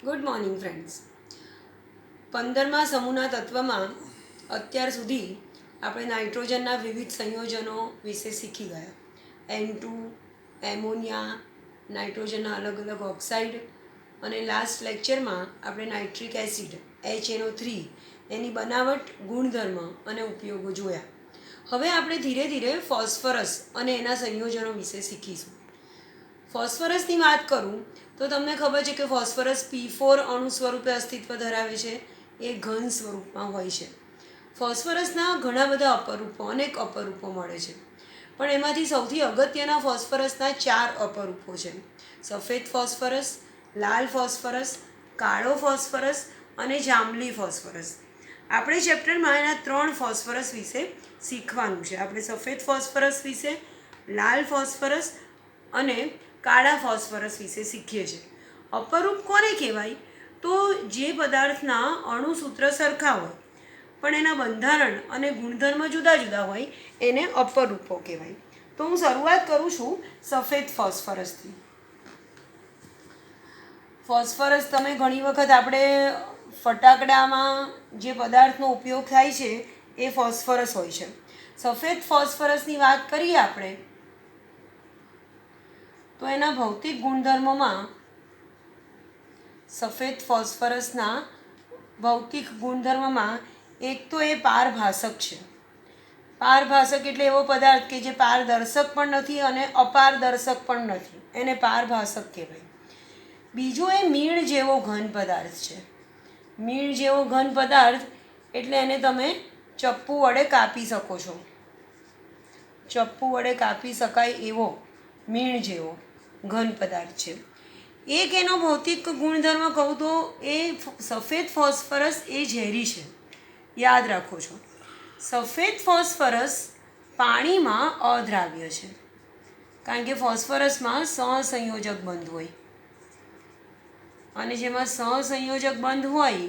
Good morning friends. 15મા સમૂહના તત્વમાં અત્યાર સુધી આપણે નાઇટ્રોજનના વિવિધ સંયોજનો વિશે શીખી ગયા. N2, એમોનિયા, નાઇટ્રોજનના અલગ અલગ ઓક્સાઇડ અને લાસ્ટ લેક્ચરમાં આપણે નાઇટ્રિક એસિડ HNO3 એની બનાવટ, ગુણધર્મ અને ઉપયોગો જોયા. હવે આપણે ધીરે ધીરે ફોસ્ફરસ અને એના સંયોજનો વિશે શીખીશું. ફોસ્ફરસની વાત કરું તો તમને ખબર છે કે ફોસ્ફરસ P4 અણુ સ્વરૂપે અસ્તિત્વ ધરાવે છે. એ ઘન સ્વરૂપમાં હોય છે. ફોસ્ફરસના ઘણા બધા અપરૂપો, અનેક અપરૂપો મળે છે, પણ એમાંથી સૌથી અગત્યના ફોસ્ફરસના 4 અપરૂપો છે: સફેદ ફોસ્ફરસ, લાલ ફોસ્ફરસ, કાળો ફોસ્ફરસ અને જાંબલી ફોસ્ફરસ. આપણે ચેપ્ટરમાં એના 3 ફોસ્ફરસ વિશે શીખવાનું છે. આપણે સફેદ ફોસ્ફરસ વિશે, લાલ ફોસ્ફરસ અને કાળા ફોસ્ફરસ વિશે શીખીએ છીએ. અપરૂપ કોને કહેવાય? તો જે પદાર્થના અણુસૂત્ર સરખા હોય પણ એના બંધારણ અને ગુણધર્મ જુદા જુદા હોય એને અપરૂપો કહેવાય. તો હું શરૂઆત કરું છું સફેદ ફોસ્ફરસથી. ફોસ્ફરસ તમે ઘણી વખત આપણે ફટાકડામાં જે પદાર્થનો ઉપયોગ થાય છે એ ફોસ્ફરસ હોય છે. સફેદ ફોસ્ફરસની વાત કરીએ આપણે તો એના ભૌતિક ગુણધર્મોમાં સફેદ ફોસ્ફરસના ભૌતિક ગુણધર્મમાં એક તો એ પારભાસક છે. પારભાસક એટલે એવો પદાર્થ કે જે પારદર્શક પણ નથી અને અપારદર્શક પણ નથી, એને પારભાસક કહેવાય. બીજો એ મીણ જેવો ઘન પદાર્થ છે. મીણ જેવો ઘન પદાર્થ એટલે એને તમે ચપ્પુ વડે કાપી શકો છો. ચપ્પુ વડે કાપી શકાય એવો મીણ જેવો ઘન પદાર્થ છે. એક એનો ભૌતિક ગુણધર્મ કહું તો એ સફેદ ફોસ્ફરસ એ ઝેરી છે. યાદ રાખો છો, સફેદ ફોસ્ફરસ પાણીમાં અદ્રાવ્ય છે, કારણ કે ફોસ્ફરસમાં સહસંયોજક બંધ હોય, અને જેમાં સહસંયોજક બંધ હોય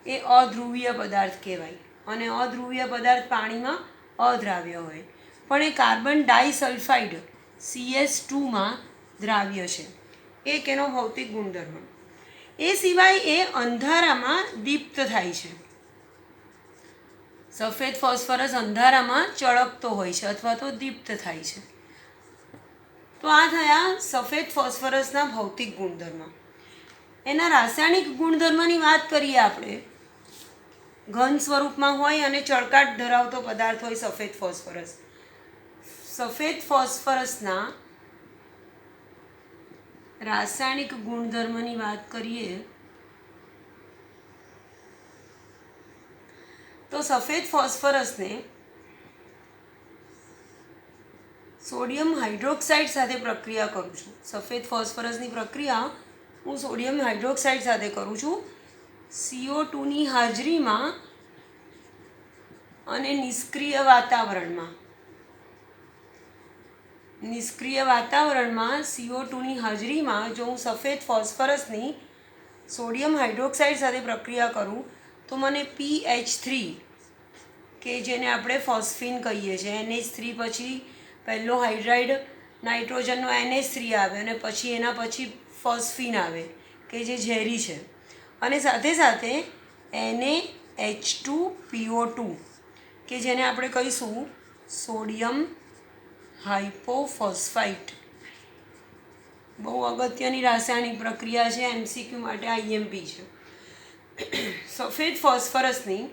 એ અધ્રુવીય પદાર્થ કહેવાય, અને અધ્રુવીય પદાર્થ પાણીમાં અદ્રાવ્ય હોય. પણ એ કાર્બન ડાયસલ્ફાઇડ CS2માં દ્રાવ્ય છે. એક એનો ભૌતિક ગુણધર્મ. એ સિવાય એ અંધારામાં દીપ્ત થાય છે. સફેદ ફોસ્ફરસ અંધારામાં ચળકતો હોય છે અથવા તો દીપ્ત થાય છે. તો આ થયા સફેદ ફોસ્ફરસના ભૌતિક ગુણધર્મ. એના રાસાયણિક ગુણધર્મની વાત કરીએ આપણે. ઘન સ્વરૂપમાં હોય અને ચળકાટ ધરાવતો પદાર્થ હોય સફેદ ફોસ્ફરસ. સફેદ ફોસ્ફરસના રાસાયણિક ગુણધર્મની વાત કરીએ તો સફેદ ફોસ્ફરસને સોડિયમ હાઇડ્રોક્સાઇડ સાથે પ્રક્રિયા કરું છું. સફેદ ફોસ્ફરસની પ્રક્રિયા હું સોડિયમ હાઇડ્રોક્સાઇડ સાથે કરું છું CO2ની હાજરીમાં અને નિષ્ક્રિય વાતાવરણમાં. નિષ્ક્રિય વાતાવરણમાં CO2ની હાજરીમાં જો હું સફેદ ફોસ્ફરસની સોડિયમ હાઇડ્રોક્સાઇડ સાથે પ્રક્રિયા કરું તો મને PH3 કે જેને આપણે ફોસ્ફીન કહીએ છીએ, NH3 પછી પહેલો હાઇડ્રાઇડ નાઇટ્રોજનનો NH3 આવે અને પછી એના પછી ફોસ્ફીન આવે કે જે ઝેરી છે, અને સાથે સાથે NaH2PO2 કે જેને આપણે કહીશું સોડિયમ હાઇપોફોસ્ફાઇટ. બહુ અગત્યની રાસાયણિક પ્રક્રિયા છે, MCQ માટે IMP છે. સફેદ ફોસ્ફરસની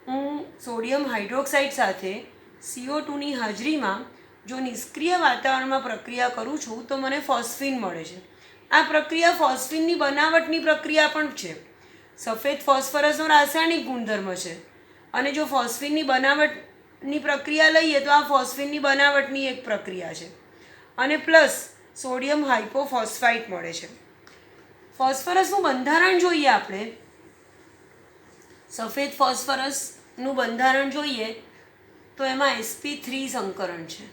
હું સોડિયમ હાઇડ્રોક્સાઇડ સાથે CO2ની હાજરીમાં જો નિષ્ક્રિય વાતાવરણમાં પ્રક્રિયા કરું છું તો મને ફોસ્ફીન મળે છે. આ પ્રક્રિયા ફોસ્ફીનની બનાવટની પ્રક્રિયા પણ છે. સફેદ ફોસ્ફરસનો રાસાયણિક ગુણધર્મ છે, અને જો ફોસ્ફીનની બનાવટની પ્રક્રિયા લઈએ તો આ ફોસ્ફીનની બનાવટની એક પ્રક્રિયા છે, અને પ્લસ સોડિયમ હાઇપોફોસ્ફાઇટ મળે છે. ફોસ્ફરસનું બંધારણ જોઈએ આપણે. સફેદ ફોસ્ફરસનું બંધારણ જોઈએ તો એમાં sp3 સંકરણ છે.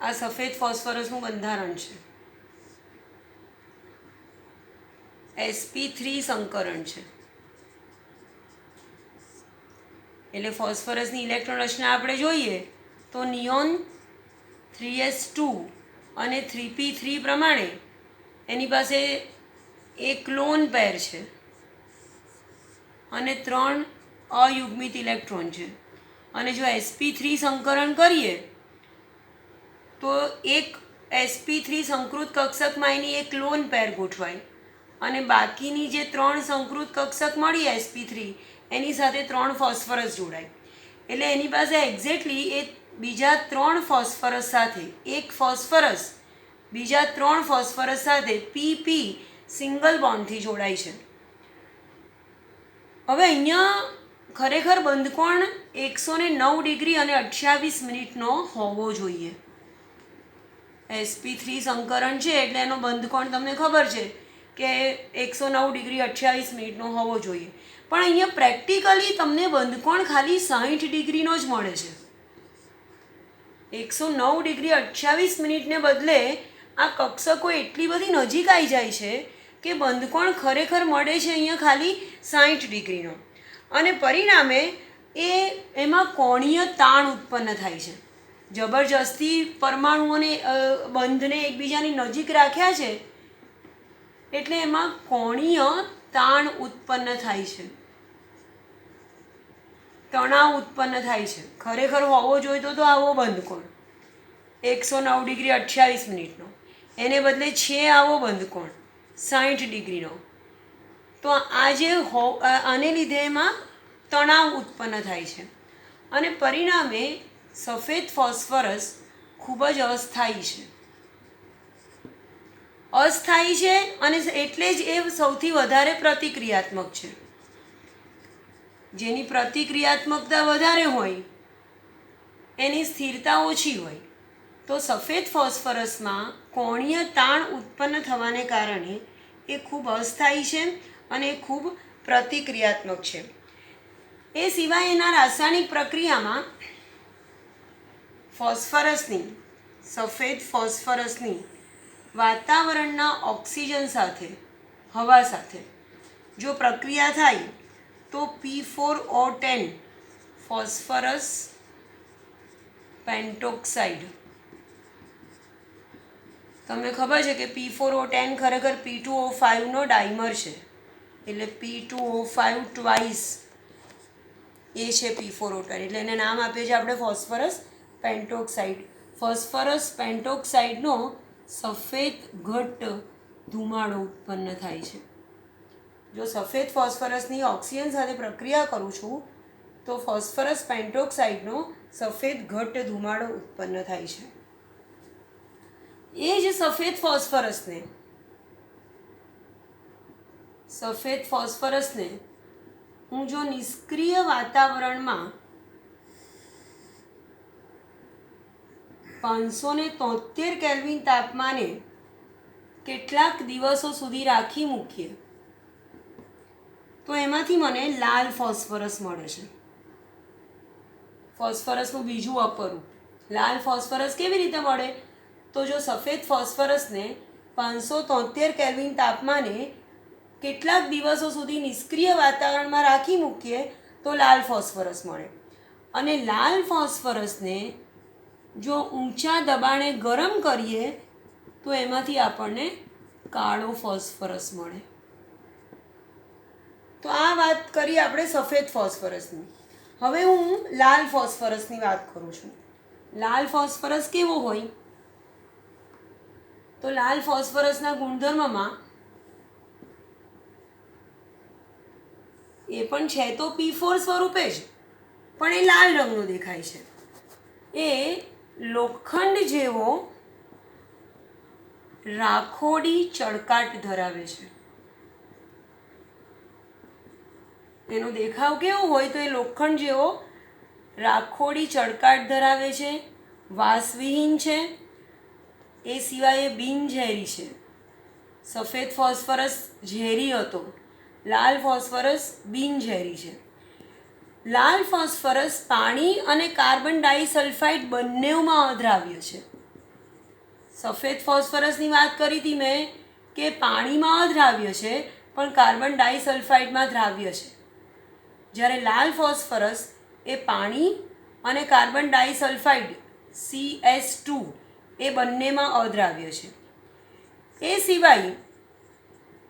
આ સફેદ ફોસ્ફરસનું બંધારણ છે, sp3 સંકરણ છે. એટલે ફોસ્ફરસની ઇલેક્ટ્રોન રચના આપણે જોઈએ તો નિયોન 3s2 અને 3p3 પ્રમાણે એની પાસે એક લોન પેર છે અને 3 અયુગ્મિત ઇલેક્ટ્રોન છે. અને જો sp3 સંકરણ કરીએ તો એક sp3 સંકૃત કક્ષકમાં એની એક લોન પેર ગોઠવાય અને બાકીની જે 3 સંકૃત કક્ષક મળી sp3 એની સાથે 3 ફોસ્ફરસ જોડાય. એટલે એની પાસે એક્ઝેક્ટલી એ બીજા 3 ફોસ્ફરસ સાથે એક ફોસ્ફરસ બીજા 3 ફોસ્ફરસ સાથે pp સિંગલ બોન્ડથી જોડાય છે. હવે અહીંયા ખરેખર બંધકોણ 109 ડિગ્રી અને 28 મિનિટનો હોવો જોઈએ. sp3 સંકરણ છે એટલે એનો બંધકોણ તમને ખબર છે કે 109 ડિગ્રી 28 મિનિટનો હોવો જોઈએ. પણ અહીંયા પ્રેક્ટિકલી તમને બંધકોણ ખાલી 60 ડિગ્રીનો જ મળે છે. 109 ડિગ્રી 28 મિનિટને બદલે આ કક્ષકો એટલી બધી નજીક આવી જાય છે કે બંધકોણ ખરેખર મળે છે અહીંયા ખાલી 60 ડિગ્રીનો. અને પરિણામે એમાં કોણીય તાણ ઉત્પન્ન થાય છે. જબરજસ્તી પરમાણુઓને બંધને એકબીજાની નજીક રાખ્યા છે એટલે એમાં કોણીય તાણ ઉત્પન્ન થાય છે, તણાવ ઉત્પન્ન થાય છે. ખરેખર હોવો જોઈતો તો આવો બંધકોણ 109 ડિગ્રી 28 મિનિટનો, એને બદલે છે આવો બંધકોણ 60 ડિગ્રીનો. તો આ જે આને લીધે એમાં તણાવ ઉત્પન્ન થાય છે અને પરિણામે સફેદ ફોસ્ફરસ ખૂબ જ અસ્થાયી છે અને એટલે જ એ સૌથી વધારે પ્રતિક્રિયાત્મક છે. જેની પ્રતિક્રિયાત્મકતા વધારે હોય એની સ્થિરતા ઓછી હોય. તો સફેદ ફોસ્ફરસમાં કોણીય તાણ ઉત્પન્ન થવાને કારણે એ ખૂબ અસ્થાયી છે અને ખૂબ પ્રતિક્રિયાત્મક છે. એ સિવાય એના રાસાયણિક પ્રક્રિયામાં સફેદ ફોસ્ફરસની વાતાવરણના ઓક્સિજન સાથે, હવા સાથે જો પ્રક્રિયા થાય તો P4O10 ફોસ્ફરસ પેન્ટોક્સાઇડ, તમને ખબર છે કે P4O10 ખરેખર P2O5 ડાઈમર છે. એટલે P2O5 ટ્વાઇસ એ છે P4O10. એટલે એને નામ આપીએ છીએ આપણે ફોસ્ફરસ પેન્ટોક્સાઇડ. ફોસ્ફરસ પેન્ટોક્સાઇડનો સફેદ ઘટ્ટ ધુમાડો ઉત્પન્ન થાય છે. જો સફેદ ફોસ્ફરસની ઓક્સિજન સાથે પ્રક્રિયા કરું છું તો ફોસ્ફરસ પેન્ટોક્સાઇડનો સફેદ ઘટ્ટ ધુમાડો ઉત્પન્ન થાય છે. એ જ સફેદ ફોસ્ફરસને હું જો નિષ્ક્રિય વાતાવરણમાં 573 કેલ્વિન તાપમાને કેટલાક દિવસો સુધી રાખી મૂકીએ તો એમાંથી મને લાલ ફોસ્ફરસ મળે છે. ફોસ્ફરસનું બીજું અપરૂપ લાલ ફોસ્ફરસ કેવી રીતે મળે? તો જો સફેદ ફોસ્ફરસને 573 કેલ્વિન તાપમાને કેટલાક દિવસો સુધી નિષ્ક્રિય વાતાવરણમાં રાખી મૂકીએ તો લાલ ફોસ્ફરસ મળે. અને લાલ ફોસ્ફરસને જો ઊંચા દબાણે ગરમ કરીએ તો એમાંથી આપણને કાળો ફોસ્ફરસ મળે. તો આ વાત કરી આપણે સફેદ ફોસ્ફરસની. હવે હું લાલ ફોસ્ફરસની વાત કરું છું. લાલ ફોસ્ફરસ કેવો હોય? તો લાલ ફોસ્ફરસના ગુણધર્મમાં એ પણ છે તો P4 સ્વરૂપે જ, પણ એ લાલ રંગનો દેખાય છે. એ લોખંડ જેવો રાખોડી ચળકાટ ધરાવે છે. એનો દેખાવ કેવો હોય? તો એ લોખંડ જેવો રાખોડી ચળકાટ ધરાવે છે, વાસવિહીન છે, એ સિવાય એ બિનઝેરી છે. સફેદ ફોસ્ફરસ ઝેરી હતો, લાલ ફોસ્ફરસ બિનઝેરી છે. લાલ ફોસ્ફરસ પાણી અને કાર્બન ડાઇસલ્ફાઇડ બંનેમાં અદ્રાવ્ય છે. સફેદ ફોસ્ફરસની વાત કરી હતી મેં કે પાણીમાં અદ્રાવ્ય છે પણ કાર્બન ડાઇસલ્ફાઇડમાં દ્રાવ્ય છે. જ્યારે લાલ ફોસ્ફરસ એ પાણી અને કાર્બન ડાઇસલ્ફાઇડ CS2 એ બંનેમાં અદ્રાવ્ય છે. એ સિવાય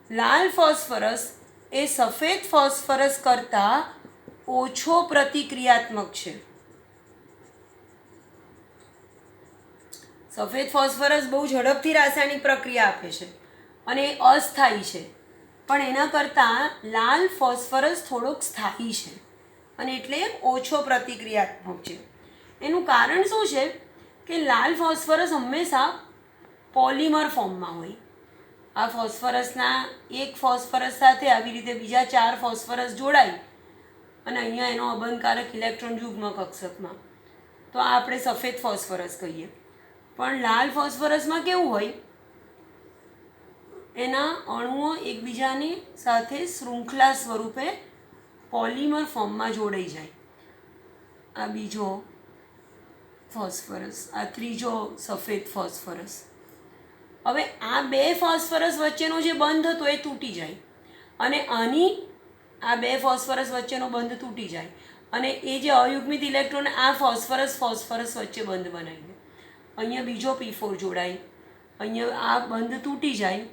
લાલ ફોસ્ફરસ એ સફેદ ફોસ્ફરસ કરતાં ઓછો પ્રતિક્રિયાત્મક છે. સફેદ ફોસ્ફરસ બહુ ઝડપથી રાસાયણિક પ્રક્રિયા આપે છે અને એ અસ્થાયી છે, પણ એના કરતાં લાલ ફોસ્ફરસ થોડોક સ્થાયી છે અને એટલે ઓછો પ્રતિક્રિયાત્મક છે. એનું કારણ શું છે કે લાલ ફોસ્ફરસ હંમેશા પોલિમર ફોર્મમાં હોય. આ ફોસ્ફરસના એક ફોસ્ફરસ સાથે આવી રીતે બીજા 4 ફોસ્ફરસ જોડાય અને અહીંયા એનો અબંધકારક ઇલેક્ટ્રોન યુગ્મ કક્ષકમાં, તો આ આપણે સફેદ ફોસ્ફરસ કહીએ. પણ લાલ ફોસ્ફરસમાં કેવું હોય, એના અણુઓ એકબીજાની સાથે શૃંખલા સ્વરૂપે પોલિમર ફોર્મમાં જોડાઈ જાય. આ બીજો ફોસ્ફરસ, આ ત્રીજો સફેદ ફોસ્ફરસ. હવે આ 2 ફોસ્ફરસ વચ્ચેનો જે બંધ હતો એ તૂટી જાય અને આની આ 2 ફોસ્ફરસ વચ્ચેનો બંધ તૂટી જાય અને એ જે અયુગ્મિત ઇલેક્ટ્રોન આ ફોસ્ફરસ વચ્ચે બંધ બનાવી દે. અહીંયા બીજો P4 જોડાય, અહીંયા આ બંધ તૂટી જાય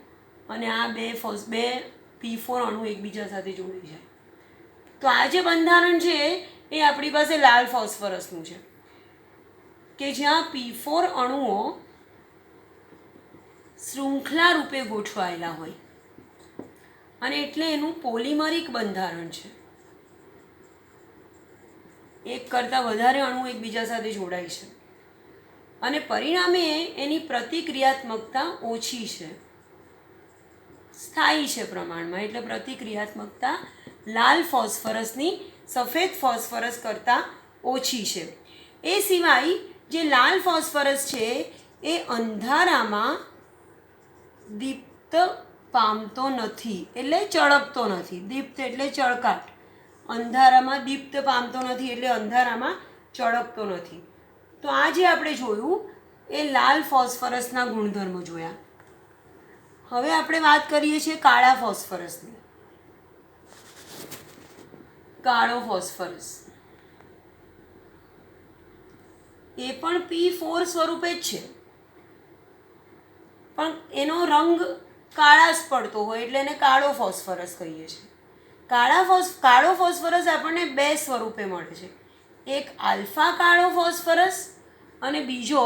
અને આ 2 P4 અણુ એકબીજા સાથે જોડાઈ જાય. તો આ જે બંધારણ છે એ આપણી પાસે લાલ ફોસ્ફરસનું છે કે જ્યાં P4 અણુઓ શૃંખલા રૂપે ગોઠવાયેલા હોય અને એટલે એનું પોલિમરિક બંધારણ છે. એક કરતાં વધારે અણુ એકબીજા સાથે જોડાય છે અને પરિણામે એની પ્રતિક્રિયાત્મકતા ઓછી છે, સ્થાયી છે પ્રમાણમાં, એટલે પ્રતિક્રિયાત્મકતા લાલ ફોસ્ફરસની સફેદ ફોસ્ફરસ કરતાં ઓછી છે. એ સિવાય જે લાલ ફોસ્ફરસ છે એ અંધારામાં દીપ્ત પામતો નથી, એટલે ચળકતો નથી. દીપ્ત એટલે ચળકાટ, અંધારામાં દીપ્ત પામતો નથી એટલે અંધારામાં ચળકતો નથી. તો આ જે આપણે જોયું એ લાલ ફોસ્ફરસના ગુણધર્મો જોયા. હવે આપણે વાત કરીએ છીએ કાળા ફોસ્ફરસની. કાળો ફોસ્ફરસ એ પણ P4 સ્વરૂપે જ છે, પણ એનો રંગ કાળાશ પડતો હોય એટલે એને કાળો ફોસ્ફરસ કહીએ છીએ. કાળો ફોસ્ફરસ આપણને 2 સ્વરૂપે મળે છે, એક આલ્ફા કાળો ફોસ્ફરસ અને બીજો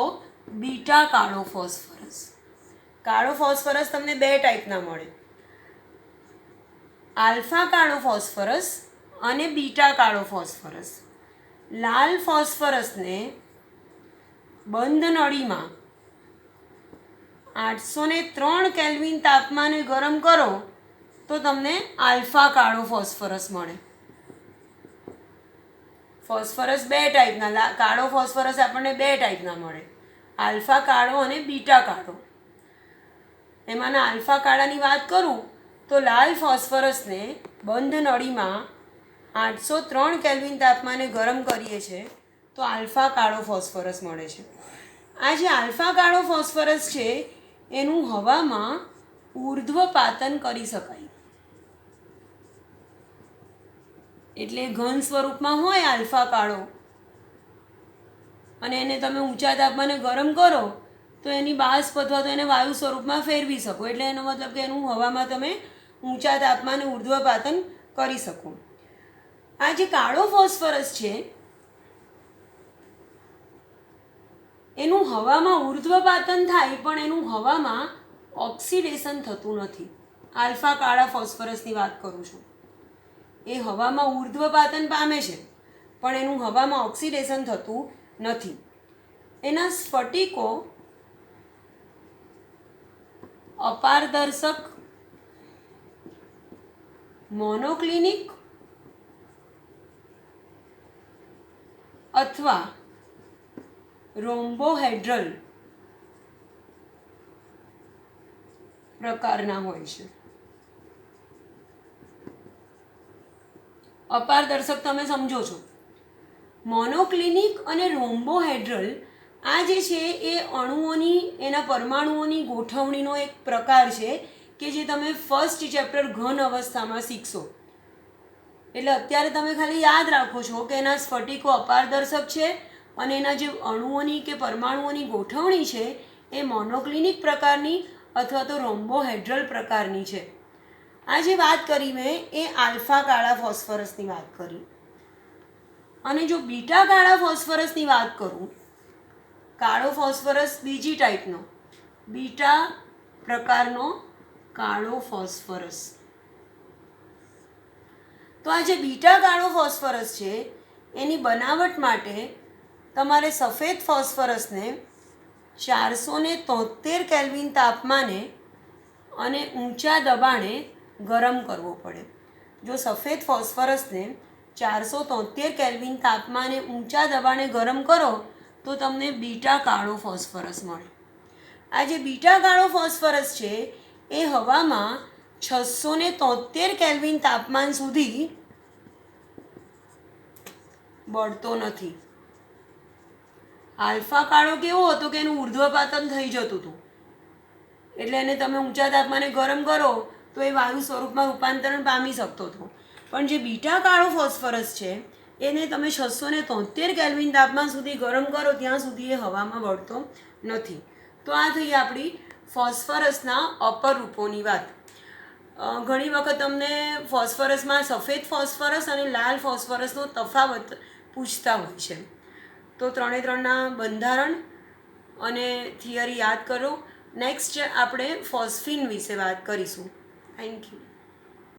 બીટા કાળો ફોસ્ફરસ. કાળો ફોસ્ફરસ તમને 2 ટાઈપના મળે, આલ્ફા કાળો ફોસ્ફરસ અને બીટા કાળો ફોસ્ફરસ. લાલ ફોસ્ફરસને બંધ નળીમાં 803 કેલ્વિન તાપમાને ગરમ કરો તો તમને આલ્ફા કાળો ફોસ્ફરસ મળે. ફોસ્ફરસ 2 ટાઈપના, કાળો ફોસ્ફરસ આપણને 2 ટાઈપના મળે, આલ્ફા કાળો અને બીટા કાળો. એમાંના આલ્ફા કાળાની વાત કરું તો લાલ ફોસ્ફરસને બંધ નળીમાં 803 કેલ્વિન તાપમાને ગરમ કરીએ છીએ તો આલ્ફા કાળો ફોસ્ફરસ મળે છે. આ જે આલ્ફા કાળો ફોસ્ફરસ છે એનું હવામાં ઉર્ધ્વપાતન કરી શકાય, એટલે ઘન સ્વરૂપમાં હોય આલ્ફા કાળો અને એને તમે ઊંચા તાપમાને ગરમ કરો તો એની બાષ્પ અથવા તો એને વાયુ સ્વરૂપમાં ફેરવી શકો, એટલે એનો મતલબ કે એનું હવામાં તમે ઊંચા તાપમાને ઉર્ધ્વપાતન કરી શકો. આ જે કાળો ફોસ્ફરસ છે એનું હવામાં ઉર્ધ્વપાતન થાય પણ એનું હવામાં ઓક્સિડેશન થતું નથી. આલ્ફા કાળા ફોસ્ફરસની વાત કરું છું, એ હવામાં ઉર્ધ્વપાતન પામે છે પણ એનું હવામાં ઓક્સિડેશન થતું નથી. એના સ્ફટિકો અપારદર્શક, મોનોક્લિનિક અથવા રોમ્બોહેડ્રલ પ્રકારના હોય છે. અપારદર્શક તમે સમજો છો. મોનોક્લિનિક અને રોમ્બોહેડ્રલ આ જે છે એ અણુઓની, એના પરમાણુઓની ગોઠવણીનો એક પ્રકાર છે કે જે તમે ફર્સ્ટ ચેપ્ટર ઘન અવસ્થામાં શીખશો. એટલે અત્યારે તમે ખાલી યાદ રાખો છો કે એના સ્ફટિકો અપારદર્શક છે અને એના જે અણુઓની કે પરમાણુઓની ગોઠવણી છે એ મોનોક્લિનિક પ્રકારની અથવા તો રોમ્બોહેડ્રલ પ્રકારની છે. આ જે વાત કરી મેં એ આલ્ફા કાળા ફોસ્ફરસની વાત કરી. અને જો બીટા કાળા ફોસ્ફરસની વાત કરું, કાળો ફોસ્ફરસ બીજી ટાઈપનો, બીટા પ્રકારનો કાળો ફોસ્ફરસ. તો આ જે બીટા કાળો ફોસ્ફરસ છે એની બનાવટ માટે તમારે સફેદ ફોસ્ફરસને 473 કેલ્વિન તાપમાને અને ઊંચા દબાણે ગરમ કરવો પડે. જો સફેદ ફોસ્ફરસને 473 કેલ્વિન તાપમાને ઊંચા દબાણે ગરમ કરો તો તમને બીટા કાળો ફોસ્ફરસ મળે. આ જે બીટા કાળો ફોસ્ફરસ છે એ હવામાં 673 કેલ્વિન તાપમાન સુધી બળતો નથી. આલ્ફા કાળો કેવો હતો કે એનું ઉર્ધ્વપાતન થઈ જતું હતું, એટલે એને તમે ઊંચા તાપમાને ગરમ કરો તો એ વાયુ સ્વરૂપમાં રૂપાંતરણ પામી શકતો હતો. પણ જે બીટા કાળો ફોસ્ફરસ છે એને તમે 673 કેલ્વિન તાપમાન સુધી ગરમ કરો ત્યાં સુધી એ હવામાં બળતો નથી. તો આ થઈ આપણી ફોસ્ફરસના અપર રૂપોની વાત. ઘણી વખત તમને ફોસ્ફરસમાં સફેદ ફોસ્ફરસ અને લાલ ફોસ્ફરસનો તફાવત પૂછતા હોય છે. તો 3 બંધારણ અને થિયરી યાદ કરો. નેક્સ્ટ આપણે ફોસ્ફીન વિશે વાત કરીશું. Thank you.